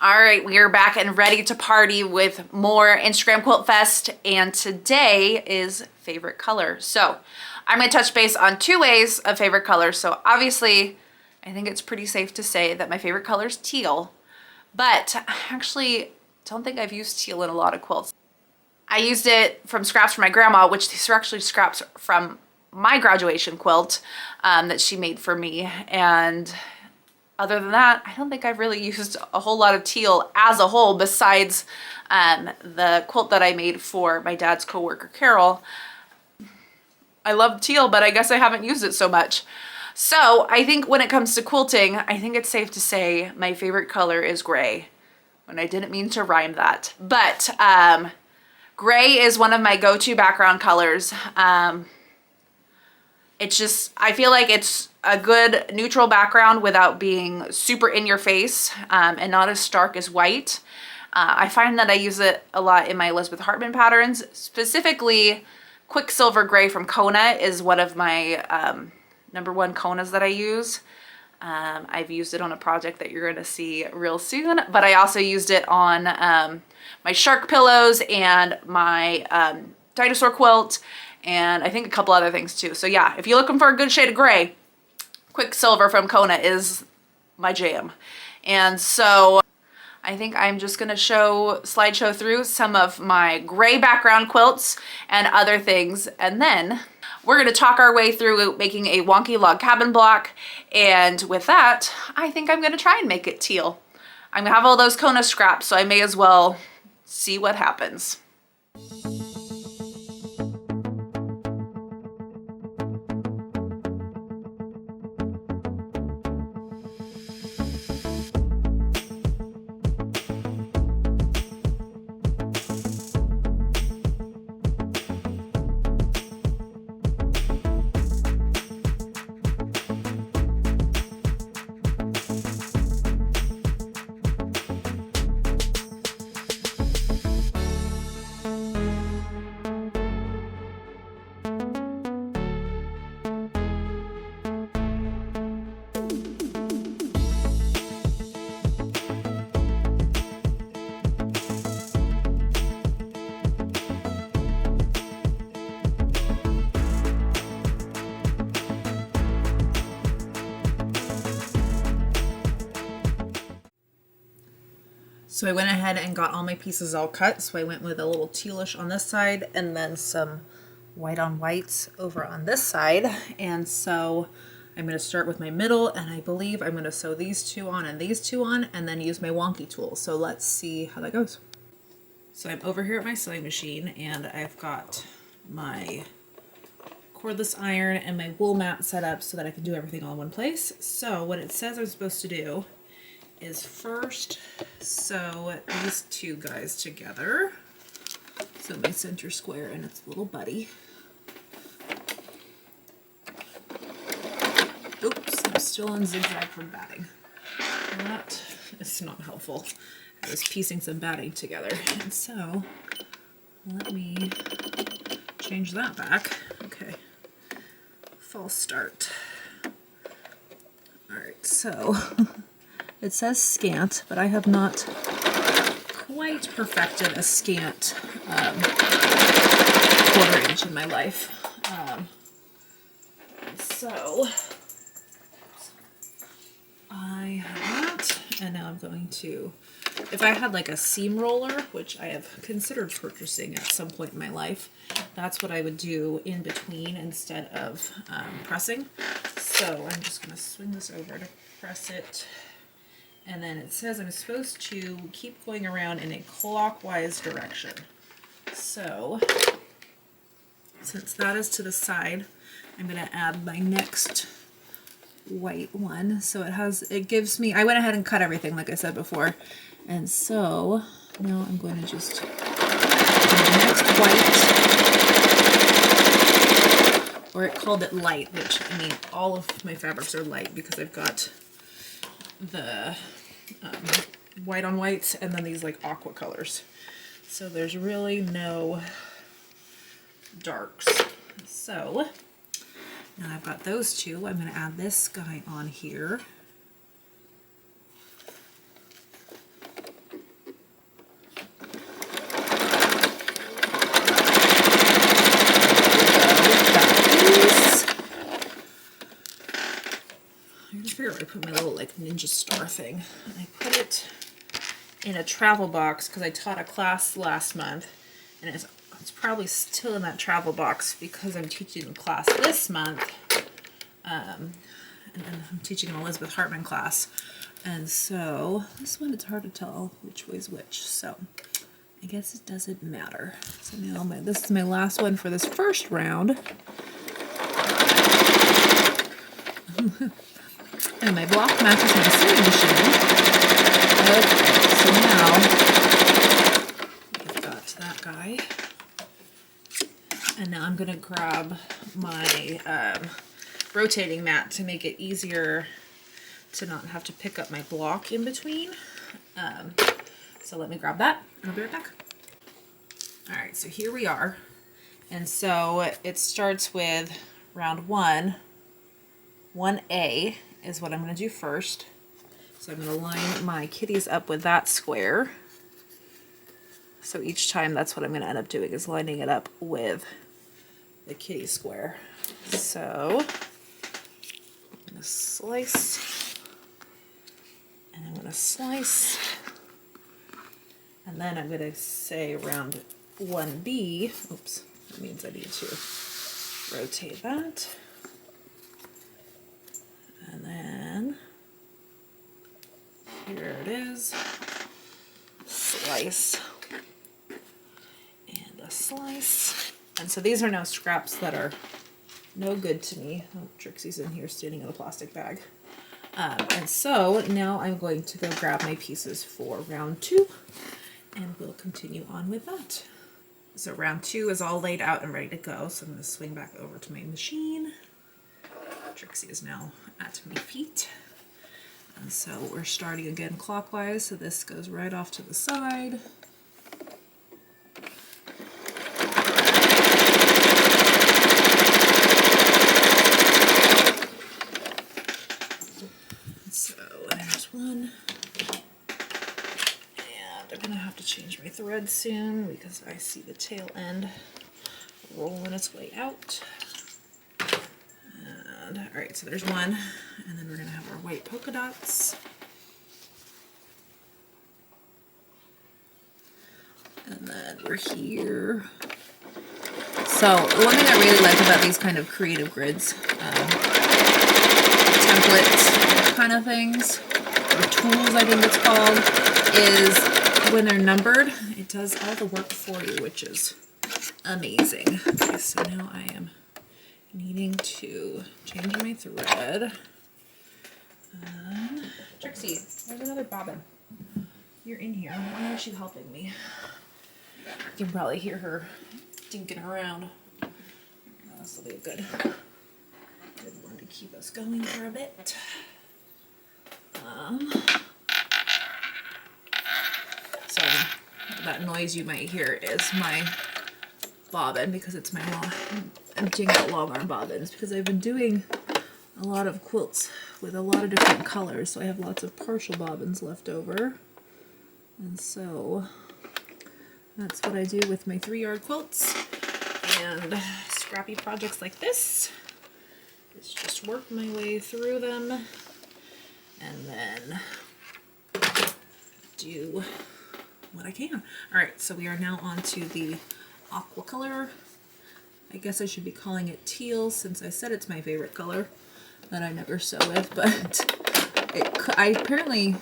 All right, we are back and ready to party with more Instagram Quilt Fest, and today is favorite color. So I'm gonna touch base on 2 ways of favorite colors. So obviously, I think it's pretty safe to say that my favorite color is teal, but I actually don't think I've used teal in a lot of quilts. I used it from scraps from my grandma, which these are actually scraps from my graduation quilt that she made for me. And other than that, I don't think I've really used a whole lot of teal as a whole besides the quilt that I made for my dad's coworker, Carol. I love teal, but I guess I haven't used it so much. So I think when it comes to quilting, I think it's safe to say my favorite color is gray. And I didn't mean to rhyme that, but gray is one of my go-to background colors. It's just, I feel like it's a good neutral background without being super in your face and not as stark as white. I find that I use it a lot in my Elizabeth Hartman patterns. Specifically, Quicksilver Gray from Kona is one of my #1 Konas that I use. I've used it on a project that you're gonna see real soon, but I also used it on my shark pillows and my dinosaur quilt, and I think a couple other things too. So yeah, if you're looking for a good shade of gray, Quicksilver from Kona is my jam. And so I think I'm just gonna slideshow through some of my gray background quilts and other things, and then we're gonna talk our way through making a wonky log cabin block. And with that, I think I'm gonna try and make it teal. I'm gonna have all those Kona scraps, so I may as well see what happens. So I went ahead and got all my pieces all cut. So I went with a little tealish on this side and then some white on whites over on this side. And so I'm going to start with my middle, and I believe I'm going to sew these 2 on and these 2 on and then use my wonky tool. So let's see how that goes. So I'm over here at my sewing machine, and I've got my cordless iron and my wool mat set up so that I can do everything all in one place. So what it says I'm supposed to do is first sew these 2 guys together. So my center square and its little buddy. Oops, I'm still on zigzag from batting. That is not helpful. I was piecing some batting together. And so let me change that back. Okay, false start. All right, so it says scant, but I have not quite perfected a scant 1/4 inch in my life. So I have that, and now I'm going to, if I had like a seam roller, which I have considered purchasing at some point in my life, that's what I would do in between instead of pressing. So I'm just going to swing this over to press it. And then it says I'm supposed to keep going around in a clockwise direction. So since that is to the side, I'm going to add my next white one. So it gives me, I went ahead and cut everything like I said before. And so now I'm going to just do the next white, or it called it light, which I mean all of my fabrics are light because I've got the white on whites and then these like aqua colors. So there's really no darks. So now I've got those 2. I'm going to add this guy on here. put my little like ninja star thing. I put it in a travel box because I taught a class last month, and it's probably still in that travel box because I'm teaching a class this month. And then I'm teaching an Elizabeth Hartman class. And so this one, it's hard to tell which way's which. So I guess it doesn't matter. So now this is my last one for this first round. And my block matches my sewing machine. Okay, so now I've got that guy. And now I'm gonna grab my rotating mat to make it easier to not have to pick up my block in between. So let me grab that and I'll be right back. All right, so here we are. And so it starts with round 1. 1A is what I'm going to do first. So I'm going to line my kitties up with that square. So each time that's what I'm going to end up doing, is lining it up with the kitty square. So I'm going to slice, and I'm going to slice, and then I'm going to say round 1B, oops, that means I need to rotate that. And then here it is, slice and a slice. And so these are now scraps that are no good to me. Oh, Trixie's in here standing in a plastic bag. And so now I'm going to go grab my pieces for round 2, and we'll continue on with that. So round 2 is all laid out and ready to go. So I'm going to swing back over to my machine. Trixie is now at my feet. And so we're starting again clockwise. So this goes right off to the side. So there's one. And I'm gonna have to change my thread soon because I see the tail end rolling its way out. All right, so there's one, and then we're gonna have our white polka dots. And then we're here. So one thing I really like about these kind of creative grids, templates kind of things, or tools I think it's called, is when they're numbered, it does all the work for you, which is amazing. Okay, so now I am needing to change my thread. Trixie, there's another bobbin. You're in here. Why aren't you helping me? You can probably hear her dinking around. This will be a good one to keep us going for a bit. So that noise you might hear is my bobbin, because it's my emptying out long arm bobbins, because I've been doing a lot of quilts with a lot of different colors, so I have lots of partial bobbins left over. And so that's what I do with my 3-yard quilts and scrappy projects like this. Is just work my way through them and then do what I can. All right, so we are now on to the aqua color. I guess I should be calling it teal, since I said it's my favorite color that I never sew with, but I apparently,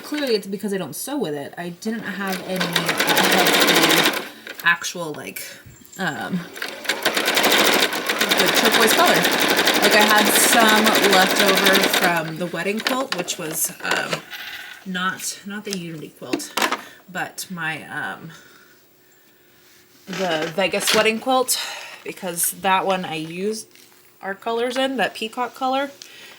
clearly it's because I don't sew with it. I didn't have any of the actual like the turquoise color. Like I had some left over from the wedding quilt, which was not the Unity quilt, but my the Vegas wedding quilt, because that one I used our colors in, that peacock color,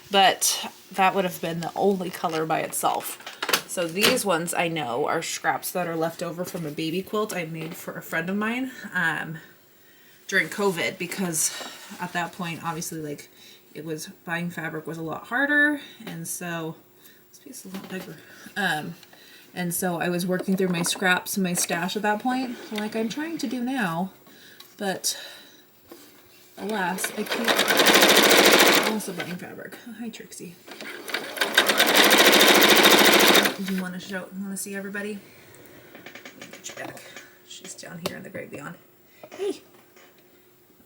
but that would have been the only color by itself. So these ones I know are scraps that are left over from a baby quilt I made for a friend of mine during COVID, because at that point obviously like it was, buying fabric was a lot harder, and so this piece is a lot bigger. And so I was working through my scraps and my stash at that point, like I'm trying to do now, but alas, I keep also buying fabric. Oh, hi, Trixie. Do you want to show? You want to see everybody? Let me get you back. She's down here in the great beyond. Hey.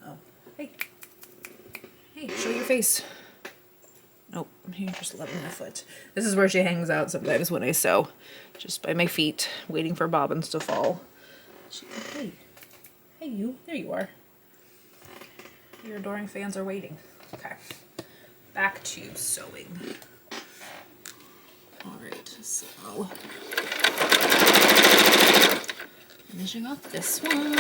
Oh, hey. Hey, show your face. Nope, you're just loving my foot. This is where she hangs out sometimes when I sew. Just by my feet, waiting for bobbins to fall. Hey. Hey, you. There you are. Your adoring fans are waiting. Okay. Back to sewing. Alright, so finishing off this one.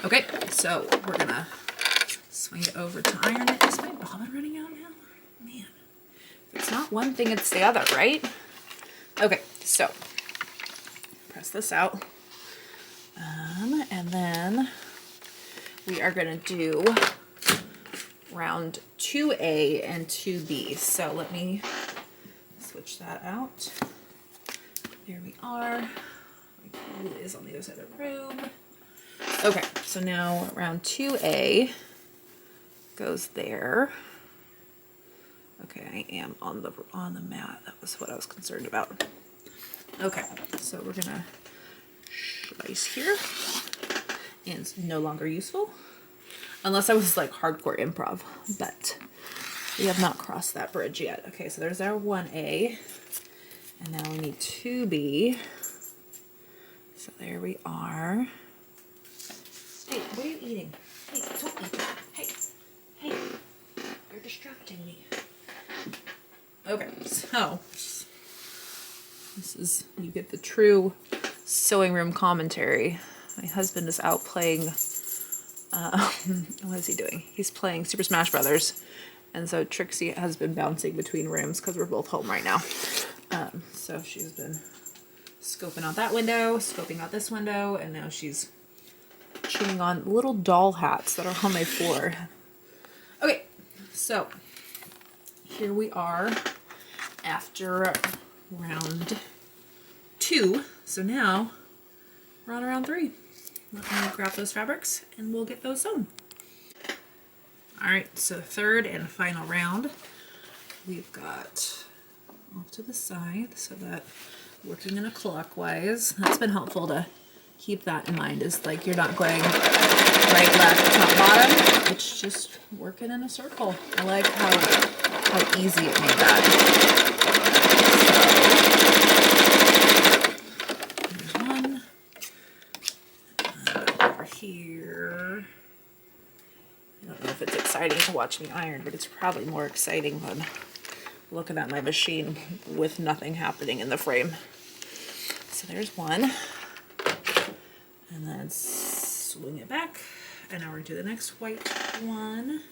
Okay, so we're gonna swing it over to iron it. Is my bobbin running out now? Man. If it's not one thing, it's the other, right? Okay, so press this out. And then we are gonna do round 2A and 2B. So let me switch that out. There we are. Who is on the other side of the room? Okay, so now round 2A goes there. Okay, I am on the mat. That was what I was concerned about. Okay, so we're gonna slice here. And it's no longer useful. Unless I was like hardcore improv, but we have not crossed that bridge yet. Okay, so there's our 1A. And now we need 2B. So there we are. Hey, what are you eating? Hey, don't eat that. Hey, hey, you're distracting me. Okay, so this is, you get the true sewing room commentary. My husband is out playing, what is he doing? He's playing Super Smash Brothers. And so Trixie has been bouncing between rooms because we're both home right now. So she's been scoping out that window, scoping out this window, and now she's chewing on little doll hats that are on my floor. Okay, so here we are after round 2. So now we're on round 3. Let me grab those fabrics and we'll get those sewn. Alright, so third and final round. We've got off to the side so that working in a clockwise. That's been helpful to keep that in mind, is like you're not going right, left, top, bottom. It's just working in a circle. I like how easy it made that. So, there's one. Over here. I don't know if it's exciting to watch me iron, but it's probably more exciting than looking at my machine with nothing happening in the frame. So there's one. And then swing it back. And now we're going to do the next white one.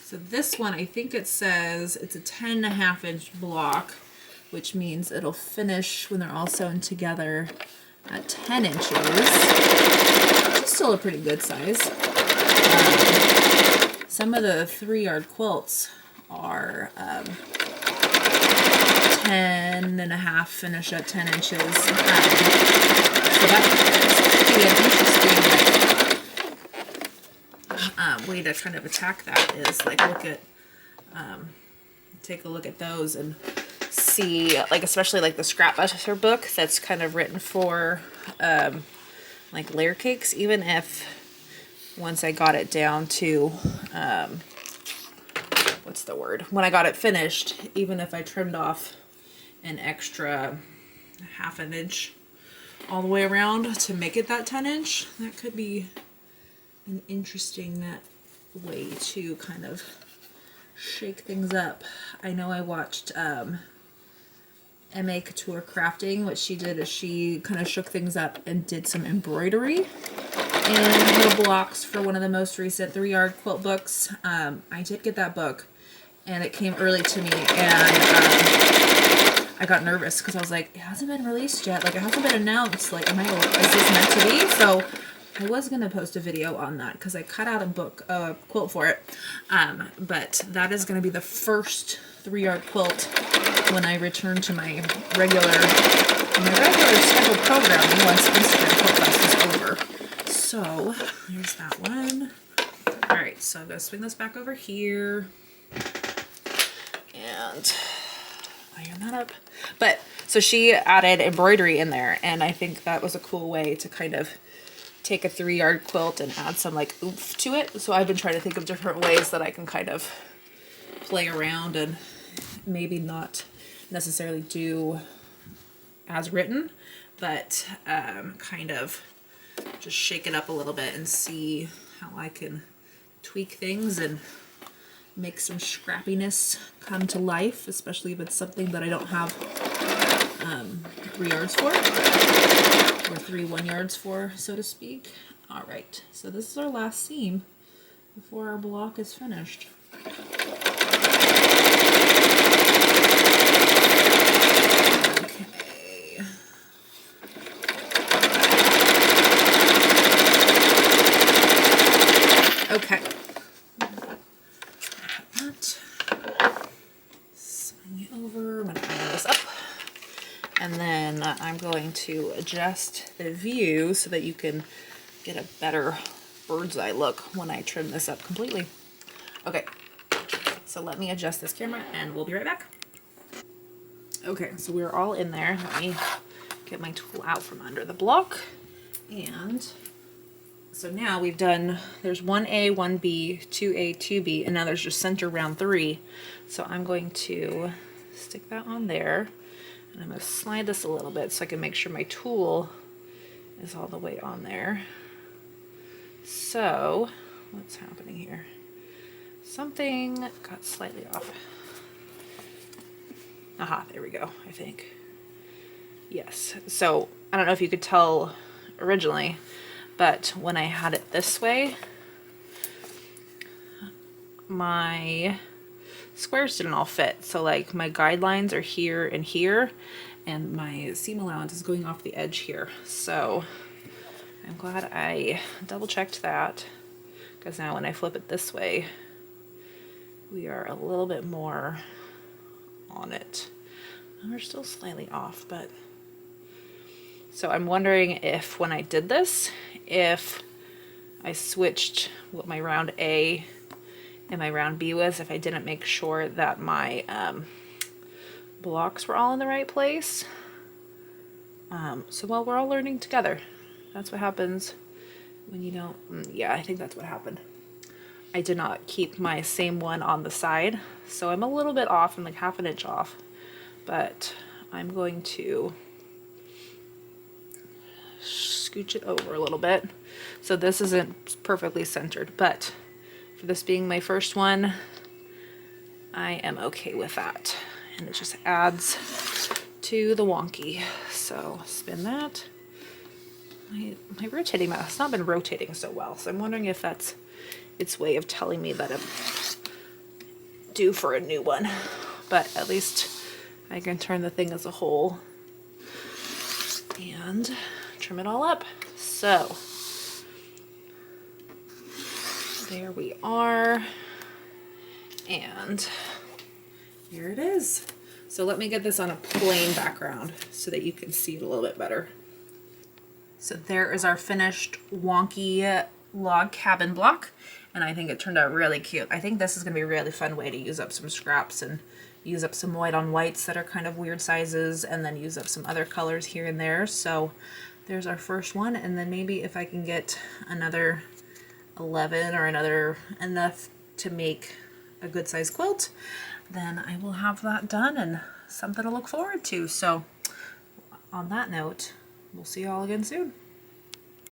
So this one, I think it says it's a 10.5 inch block, which means it'll finish when they're all sewn together at 10 inches. Which is still a pretty good size. Some of the 3-yard quilts are 10.5 finish at 10 inches. So that's an interesting way to kind of attack that is like look at, take a look at those and see, like especially like the Scrapbuster book that's kind of written for like layer cakes, even if once I got it down to, what's the word? When I got it finished, even if I trimmed off an extra 1/2 inch all the way around to make it that 10 inch, that could be an interesting way to kind of shake things up. I know I watched M.A. Couture Crafting. What she did is she kind of shook things up and did some embroidery in her blocks for one of the most recent 3-yard quilt books. I did get that book and it came early to me, and I got nervous because I was like, it hasn't been released yet, like it hasn't been announced, like is this meant to be? So I was gonna post a video on that because I cut out a quilt for it, but that is gonna be the first 3-yard quilt when I return to my regular my regular scheduled programming once Instagram Quilt Fest is over. So there's that one. All right, so I'm gonna swing this back over here and iron that up. But so she added embroidery in there, and I think that was a cool way to kind of take a 3-yard quilt and add some like oomph to it. So I've been trying to think of different ways that I can kind of play around and maybe not necessarily do as written, but kind of just shake it up a little bit and see how I can tweak things and make some scrappiness come to life, especially if it's something that I don't have 3 yards for, or 3 1-yards for, so to speak. All right, so this is our last seam before our block is finished. Okay. Swing it over. I'm going to iron this up. And then I'm going to adjust the view so that you can get a better bird's eye look when I trim this up completely. Okay, so let me adjust this camera and we'll be right back. Okay, so we're all in there. Let me get my tool out from under the block. And so now we've done, there's 1A, 1B, 2A, 2B, and now there's just center round 3. So I'm going to stick that on there, and I'm going to slide this a little bit so I can make sure my tool is all the way on there. So what's happening here? Something got slightly off. Aha, there we go, I think. Yes, so I don't know if you could tell originally, but when I had it this way, my squares didn't all fit. So like my guidelines are here and here, and my seam allowance is going off the edge here. So I'm glad I double checked that, because now when I flip it this way, we are a little bit more on it. And we're still slightly off, but so I'm wondering if when I did this, if I switched what my round A and my round B was, if I didn't make sure that my blocks were all in the right place. So while we're all learning together, that's what happens when you don't, yeah, I think that's what happened. I did not keep my same one on the side, so I'm a little bit off, I'm like ½ inch off, but I'm going to scooch it over a little bit. So this isn't perfectly centered, but for this being my first one, I am okay with that. And it just adds to the wonky. So spin that. My rotating mouse has not been rotating so well, so I'm wondering if that's its way of telling me that I'm due for a new one. But at least I can turn the thing as a whole and trim it all up. So there we are, and here it is. So let me get this on a plain background so that you can see it a little bit better. So there is our finished wonky log cabin block, and I think it turned out really cute. I think this is gonna be a really fun way to use up some scraps and use up some white on whites that are kind of weird sizes, and then use up some other colors here and there. So there's our first one, and then maybe if I can get another 11 or another enough to make a good size quilt, then I will have that done and something to look forward to. So on that note, we'll see you all again soon.